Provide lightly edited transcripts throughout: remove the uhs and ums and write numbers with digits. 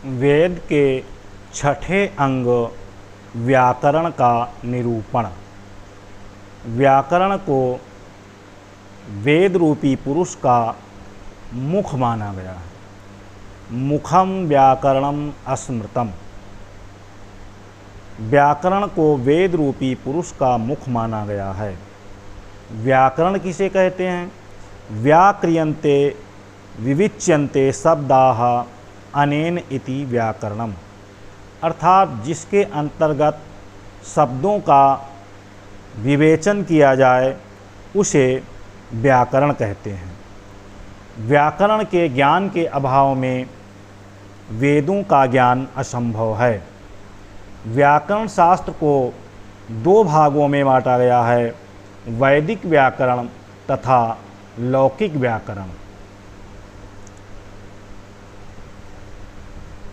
वेद के छठे अंग व्याकरण का निरूपण। व्याकरण को वेद रूपी पुरुष का मुख माना गया है। मुखम व्याकरणम अस्मृतम। व्याकरण को वेद रूपी पुरुष का मुख माना गया है। व्याकरण किसे कहते हैं? व्याक्रियन्ते विविच्यन्ते शब्दाः अनेन इति व्याकरणम। अर्थात जिसके अंतर्गत शब्दों का विवेचन किया जाए उसे व्याकरण कहते हैं। व्याकरण के ज्ञान के अभाव में वेदों का ज्ञान असंभव है। व्याकरण शास्त्र को दो भागों में बांटा गया है, वैदिक व्याकरण तथा लौकिक व्याकरण।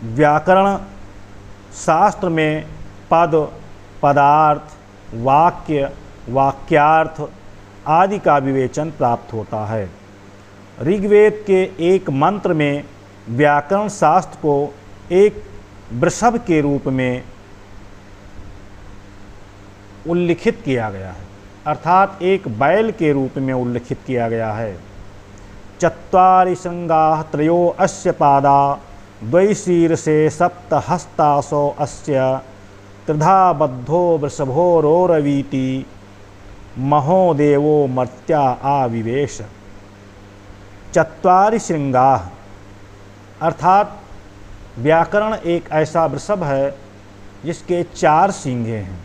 व्याकरण शास्त्र में पद, पदार्थ, वाक्य, वाक्यार्थ आदि का विवेचन प्राप्त होता है। ऋग्वेद के एक मंत्र में व्याकरण शास्त्र को एक वृषभ के रूप में उल्लिखित किया गया है, अर्थात एक बैल के रूप में उल्लिखित किया गया है। चत्वारि शृंगाः त्रयो अस्य पादा द्वैशीर्षे सप्तहस्तासो अस्य त्रिधा बद्धो वृषभोरोरवीति महोदेवो मर्त्या आविवेश। चत्वारि शृंगाः अर्थात व्याकरण एक ऐसा वृषभ है जिसके चार सींगे हैं।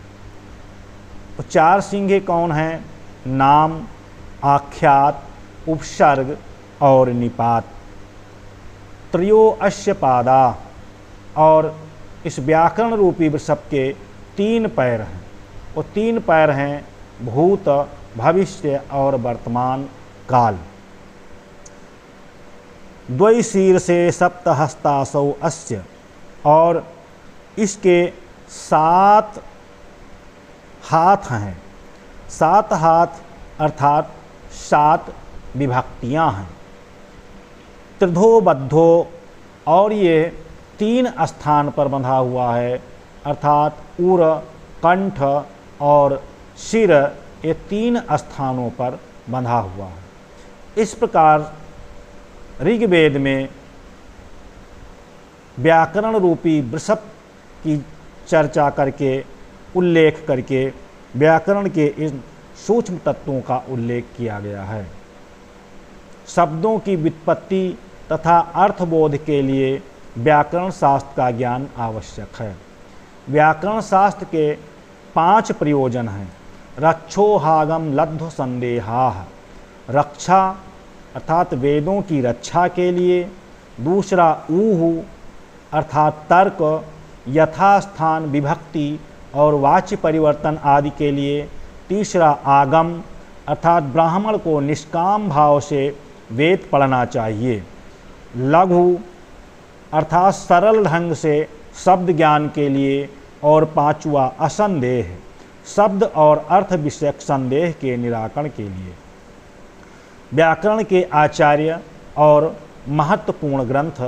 वो चार सींगे कौन हैं? नाम, आख्यात, उपसर्ग और निपात। त्रयो अस्य पादा, और इस व्याकरण रूपी वृषभ के तीन पैर हैं। वो तीन पैर हैं भूत, भविष्य और वर्तमान काल। द्वैशीर्षे सप्तहस्तासौ अस्य, और इसके 7 हाथ हैं। 7 हाथ अर्थात 7 विभक्तियां हैं। त्रिधो बद्धो, और ये 3 स्थान पर बंधा हुआ है, अर्थात उर, कंठ और सिर, ये 3 स्थानों पर बंधा हुआ है। इस प्रकार ऋग्वेद में व्याकरण रूपी वृषभ की चर्चा करके, उल्लेख करके व्याकरण के इन सूक्ष्म तत्वों का उल्लेख किया गया है। शब्दों की व्युत्पत्ति तथा अर्थबोध के लिए व्याकरण शास्त्र का ज्ञान आवश्यक है। व्याकरण शास्त्र के 5 प्रयोजन हैं। रक्षोहागम लब्ध संदेहाः, रक्षा अर्थात वेदों की रक्षा के लिए। दूसरा ऊहु अर्थात तर्क, यथास्थान विभक्ति और वाच्य परिवर्तन आदि के लिए। तीसरा आगम अर्थात ब्राह्मण को निष्काम भाव से वेद पढ़ना चाहिए। लघु अर्थात सरल ढंग से शब्द ज्ञान के लिए। और पांचवा असंदेह, शब्द और अर्थ विषयक संदेह के निराकरण के लिए। व्याकरण के आचार्य और महत्वपूर्ण ग्रंथ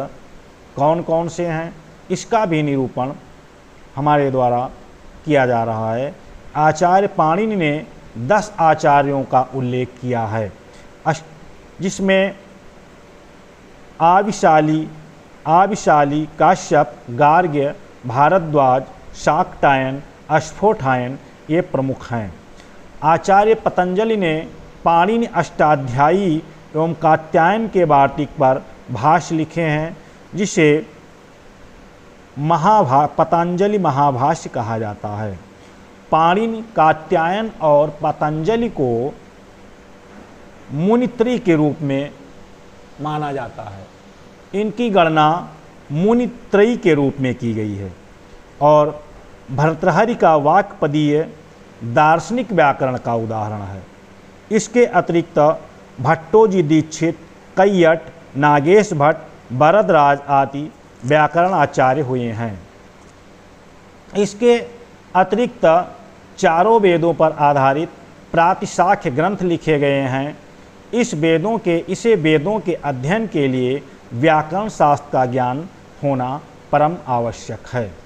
कौन कौन से हैं, इसका भी निरूपण हमारे द्वारा किया जा रहा है। आचार्य पाणिनि ने 10 आचार्यों का उल्लेख किया है, जिसमें आविशाली, काश्यप, गार्ग्य, भारद्वाज, शाक्टायन, अस्फोटायन ये प्रमुख हैं। आचार्य पतंजलि ने पाणिनि अष्टाध्यायी एवं कात्यायन के वार्तिक पर भाष्य लिखे हैं, जिसे पतंजलि महाभाष्य कहा जाता है। पाणिनि, कात्यायन और पतंजलि को मुनित्रयी के रूप में माना जाता है। इनकी गणना मुनित्रयी के रूप में की गई है। और भर्तृहरि का वाक्पदीय दार्शनिक व्याकरण का उदाहरण है। इसके अतिरिक्त भट्टोजी दीक्षित, कैयट, नागेश भट्ट, भरद्वाज आदि व्याकरण आचार्य हुए हैं। इसके अतिरिक्त चारों वेदों पर आधारित प्रातिशाख्य ग्रंथ लिखे गए हैं। इसे वेदों के अध्ययन के लिए व्याकरण शास्त्र का ज्ञान होना परम आवश्यक है।